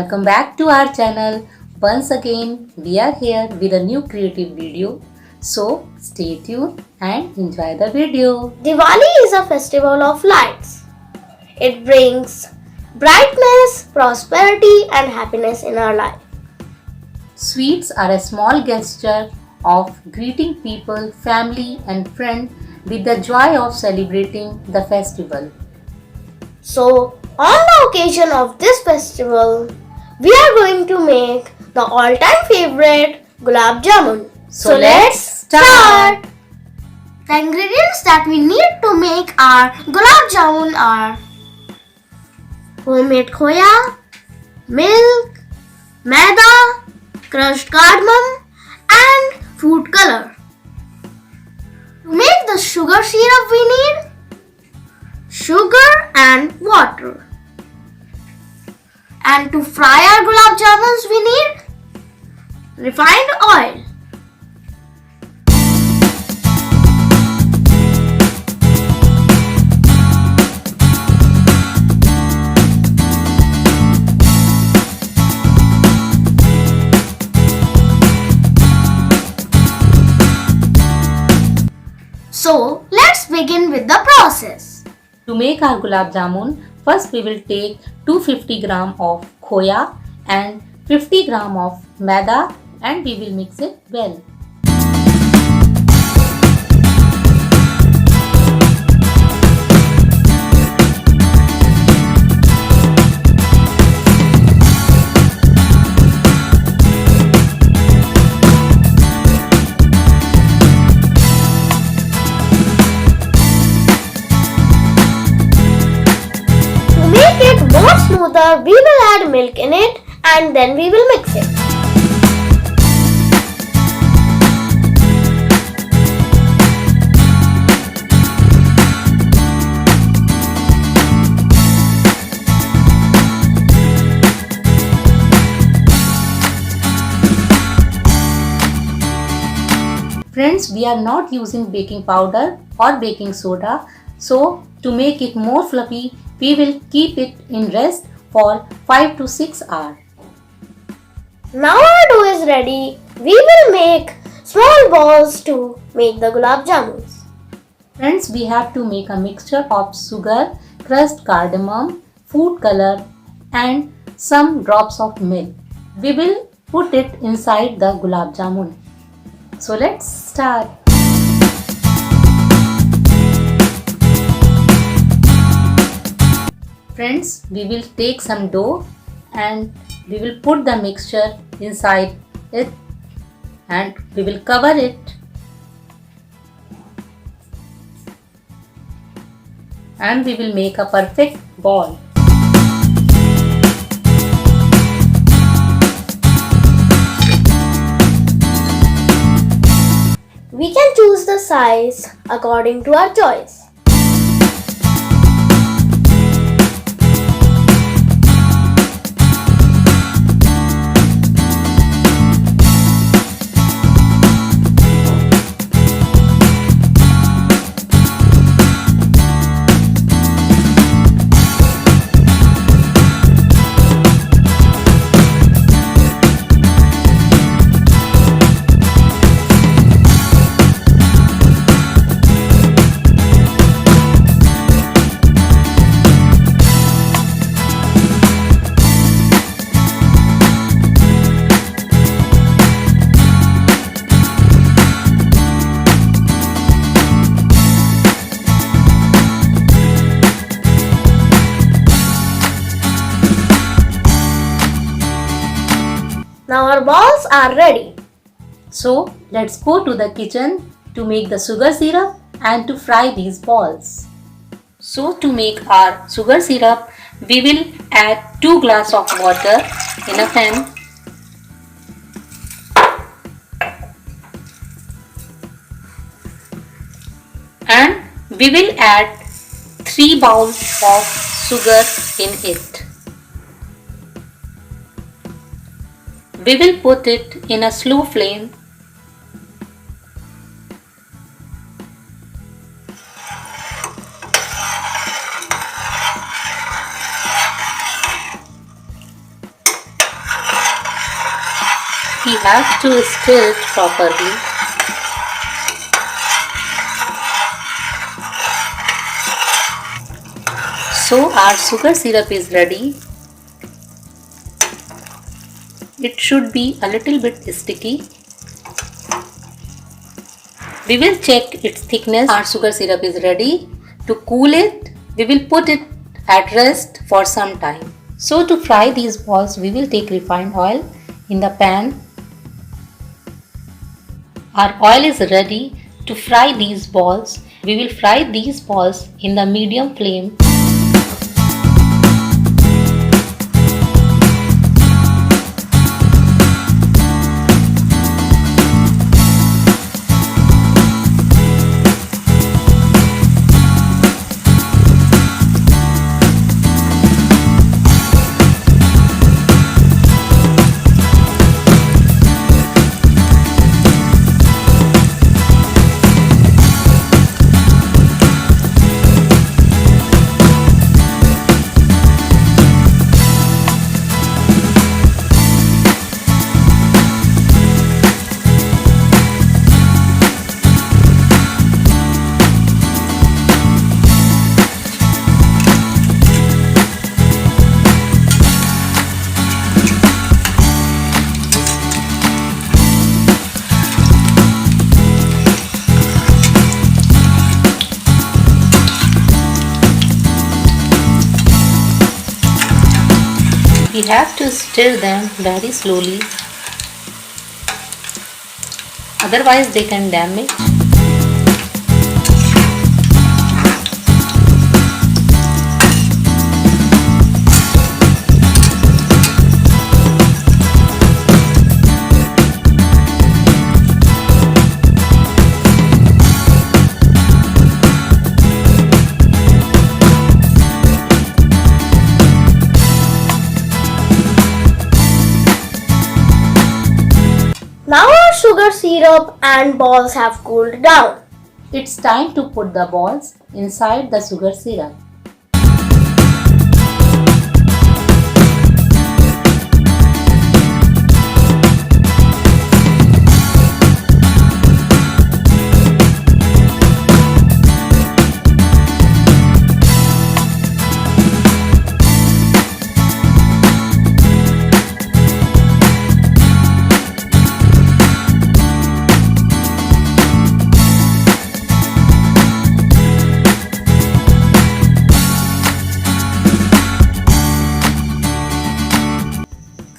Welcome back to our channel. Once again, we are here with a new creative video. So stay tuned and enjoy the video. Diwali is a festival of lights. It brings brightness, prosperity, and happiness in our life. Sweets are a small gesture of greeting people, family, and friends with the joy of celebrating the festival. So, on the occasion of this festival, we are going to make the all-time favorite Gulab Jamun. So let's start. The ingredients that we need to make our Gulab Jamun are homemade khoya, milk, maida, crushed cardamom, and food color. To make the sugar syrup, we need sugar and water. And to fry our gulab jamuns, we need refined oil. So, let's begin with the process. To make our gulab jamun, first we will take 250 gram of khoya and 50 gram of maida and we will mix it well. More smoother, we will add milk in it and then we will mix it. Friends, we are not using baking powder or baking soda, so to make it more fluffy, we will keep it in rest for 5 to 6 hours. Now our dough is ready. We will make small balls to make the gulab jamuns. Friends, we have to make a mixture of sugar, crushed cardamom, food color and some drops of milk. We will put it inside the gulab jamun. So let's start. Friends, we will take some dough and we will put the mixture inside it and we will cover it and we will make a perfect ball. We can choose the size according to our choice. Now our balls are ready. So let's go to the kitchen to make the sugar syrup and to fry these balls. So to make our sugar syrup, we will add 2 glasses of water in a pan. And we will add 3 bowls of sugar in it. We will put it in a slow flame. have to stir it properly. So our sugar syrup is ready. It should be a little bit sticky. We will check its thickness. Our sugar syrup is ready. To cool it, we will put it at rest for some time. So to fry these balls, we will take refined oil in the pan. Our oil is ready to fry these balls. We will fry these balls in the medium flame. We have to stir them very slowly, otherwise they can damage. Now our sugar syrup and balls have cooled down. It's time to put the balls inside the sugar syrup.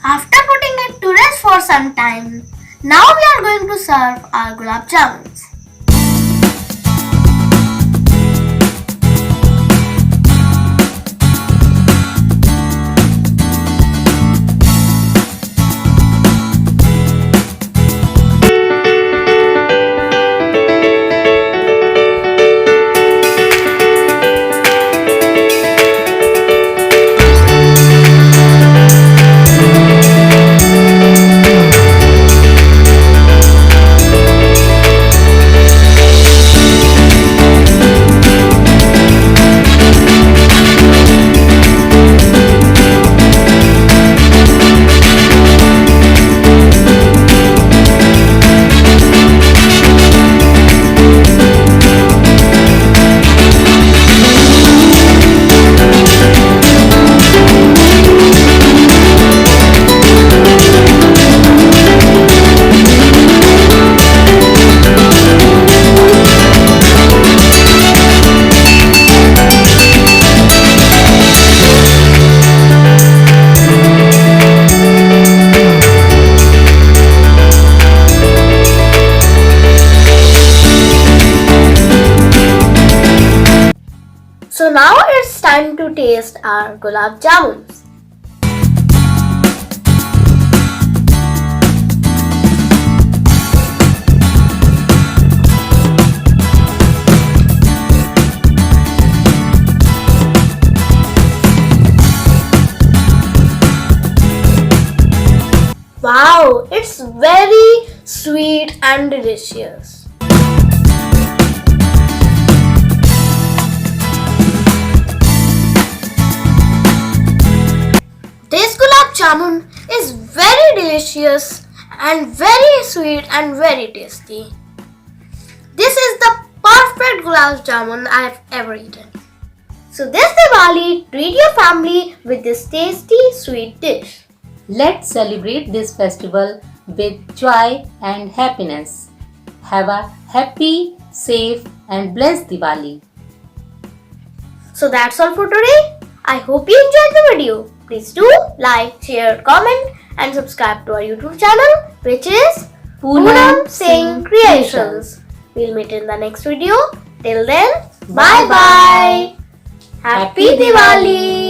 After putting it to rest for some time, now we are going to serve our gulab jamuns. So now it's time to taste our gulab jamuns. Wow, it's very sweet and delicious. This gulab jamun is very delicious and very sweet and very tasty. This is the perfect gulab jamun I have ever eaten. So this Diwali, treat your family with this tasty sweet dish. Let's celebrate this festival with joy and happiness. Have a happy, safe, and blessed Diwali. So that's all for today. I hope you enjoyed the video. Please do like, share, comment and subscribe to our YouTube channel, which is Poonam Singh Creations. We'll meet in the next video. Till then, bye bye. Happy Diwali!